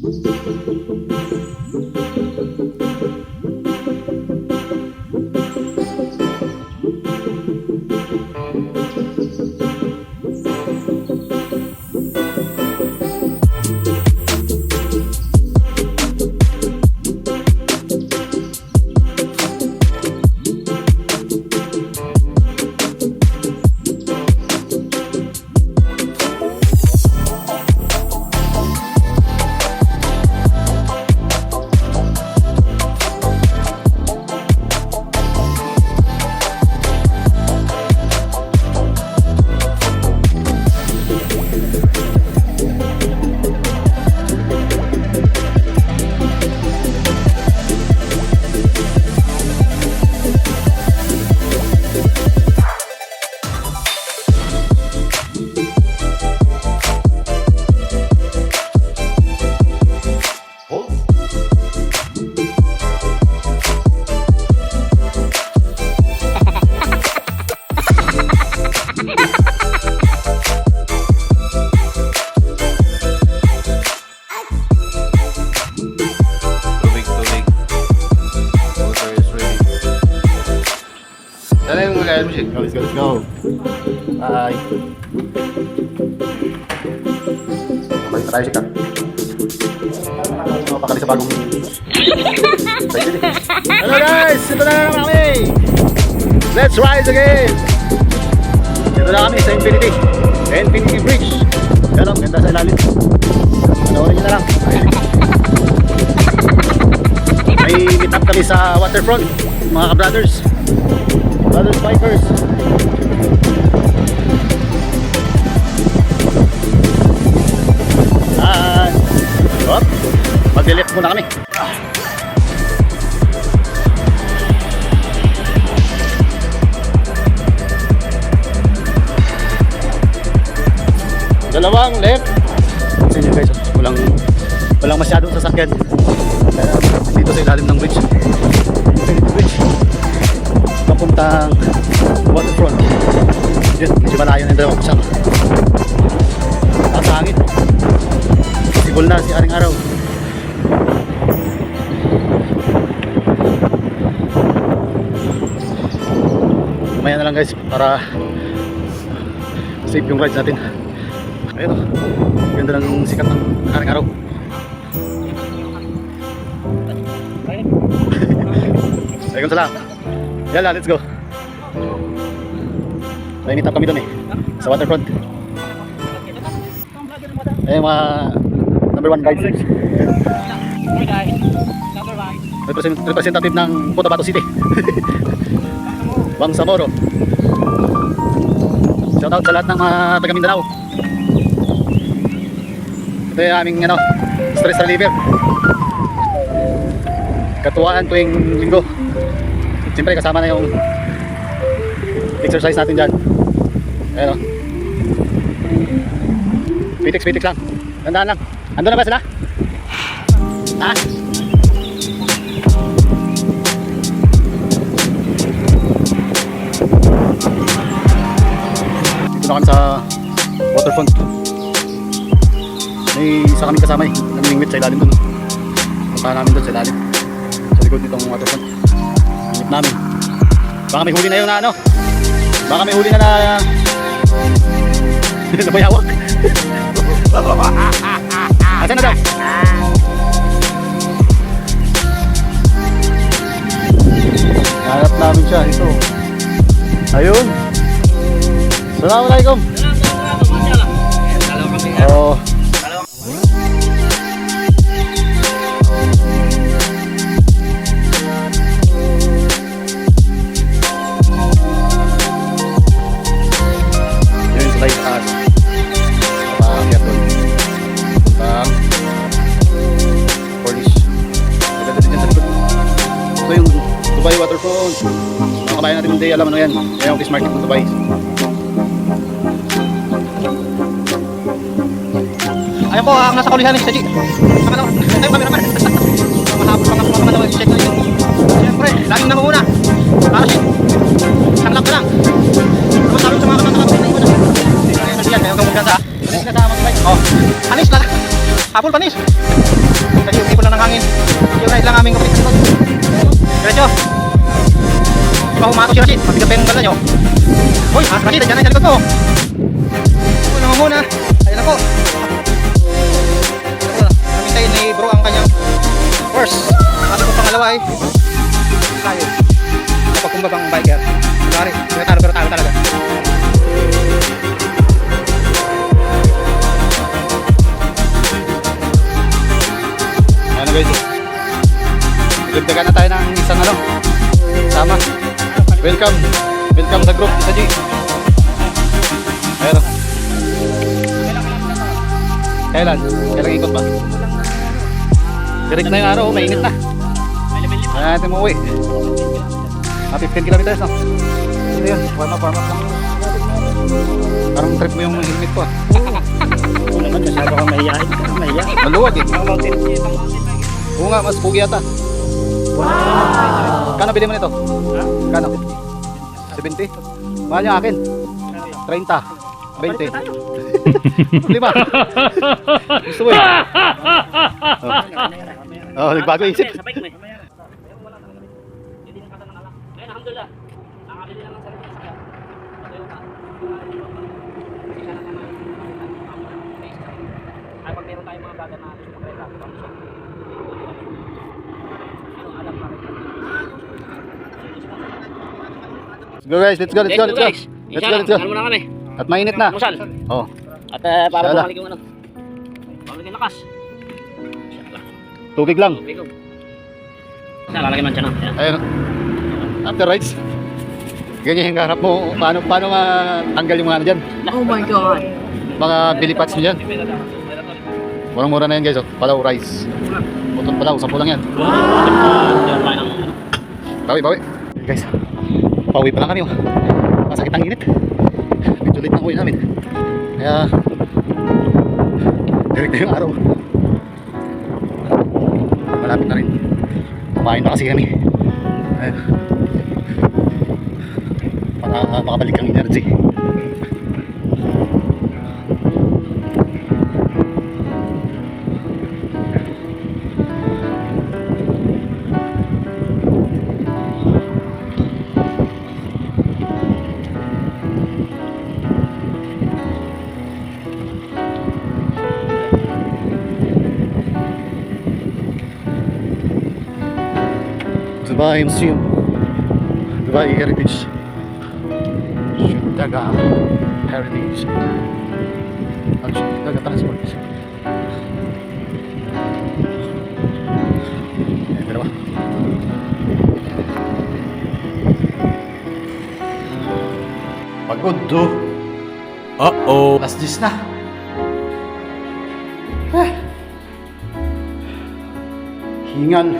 Let's go. Bye. Balik tayo sika. Pakali sa bagong. Hello guys! Ito na naman kami! Let's rise again! Ito na kami sa Infinity Bridge. Yan, ganda sa ilalim. Panoorin nyo na lang. May meet up kami sa waterfront, mga ka-brothers. Brothers bikers. Mag-lift muna kami. Dalawang left. Kasi nyo guys, walang masyadong sasakyan dito sa ilalim ng bridge. Bridge papuntang waterfront. Yun, medyo malayo na yung dalawang kusang. Nasa hangin. Possible na si Aring Araw. Mamaya na lang guys para safe yung rides natin. Ayun o, ganda ng sikat ng Aring Araw. Ayun sala. Yala, let's go. May meet up kami doon sa waterfront. Ayun mga number 1 guides. Representative ng Cotabato City. Bangsamoro. Shout out sa lahat ng mga taga Mindanao. Ito yung aming stress reliever. Katuwaan tuwing linggo. Siyempre kasama na yung exercise natin dyan. Ayan o. Pitik lang. Tandaan lang. Ando na ba sila? Ha? Dito na kami sa waterfront. May isa kaming kasama namimingwit sa ilalim dun. Punta namin dun sa ilalim. Sa likod nitong waterfront. Ingit namin. Baka may huli na yung baka may huli na nabayawak. Asan na daw? Hanap namin siya. Ito. Ayun. Assalamualaikum. Oh. Dubai Waterfront. Mga kabayan natin hindi alam ano yan. Yan yung fish market ng Dubai. Ayan po, ang nasa kaulihan ni Saji. Tayo cameraman. Mahabol pa nga mga check na yun. Siyempre, laging na muna. Para siya. Tanglap ka lang. Tapos sabi sa mga katatang na yun. Ayan, kaya huwag kang magkasa. Anis na sa mga kabay. Oh, anis lang. Apple panis. Kasi yung ipon lang ng hangin. Yung ride lang aming kapit. Diretso. Humato si Rashid. Mabigat pa yung gala nyo. Hoy, Rashid, dyan na sa likod mo. Uy, namamuna. Ayan ako. Namintayin ni bro ang kanyang horse. Sabi ko pangalawa ay tayo. Kapag kumbagang biker. Kunwari, talo pero talo talaga. Ano guys, dagdagan na tayo ng isang ano, sama. Welcome sa group sa G. Ayun. Kailan ikot ba? Direct na yung araw, mainit na. Kaya natin umuwi. 15 kilometers no? Ito yun, warm up lang. Parang trip mo yung helmet ko. Kung naman masyado kang mahiyain. Maluwag eh. Ang mountain. Oo nga, mas pugi yata. Wow! Kano bili mo nito? Ha? Kano? 70? Mahal yung akin. 30. 20. 5. Gusto mo eh. Oh, nagbago isip. Sabay ko eh. Alhamdulillah. Nakabili lang ng sarili ng sakyan. Ay, pag meron tayong mga baga na gusto makreta, kami siya. Alam na rin. Let's go guys, let's go. Ano muna kami? At mainit na. Musal. Oh. At para bumalik yung ano. Bumalik yung lakas. Tubig lang. Tubig ko. Lalagyan man siya na. Ayun. After rides. Ganyan yung harap mo. Paano matanggal yung mga ano dyan? Oh my God. Mga belly pads mo dyan. Murang-mura na yan guys. Oh. Palaw rice. Putot palaw. 10 lang yan. Bawi. Guys. Pauwi pa lang kami. Oh. Masakit ang init. Medyo late na uwi namin. Kaya direct na yung araw. Malapit na rin. Kumain na kasi kami. Ayun. Para makabalik ang energy. Dubai Museum, Dubai Heritage, Daga Heritage, at Daga Transport. Ayan, dalawa. Pagod do. Uh-oh. Last 10 na. Hingal.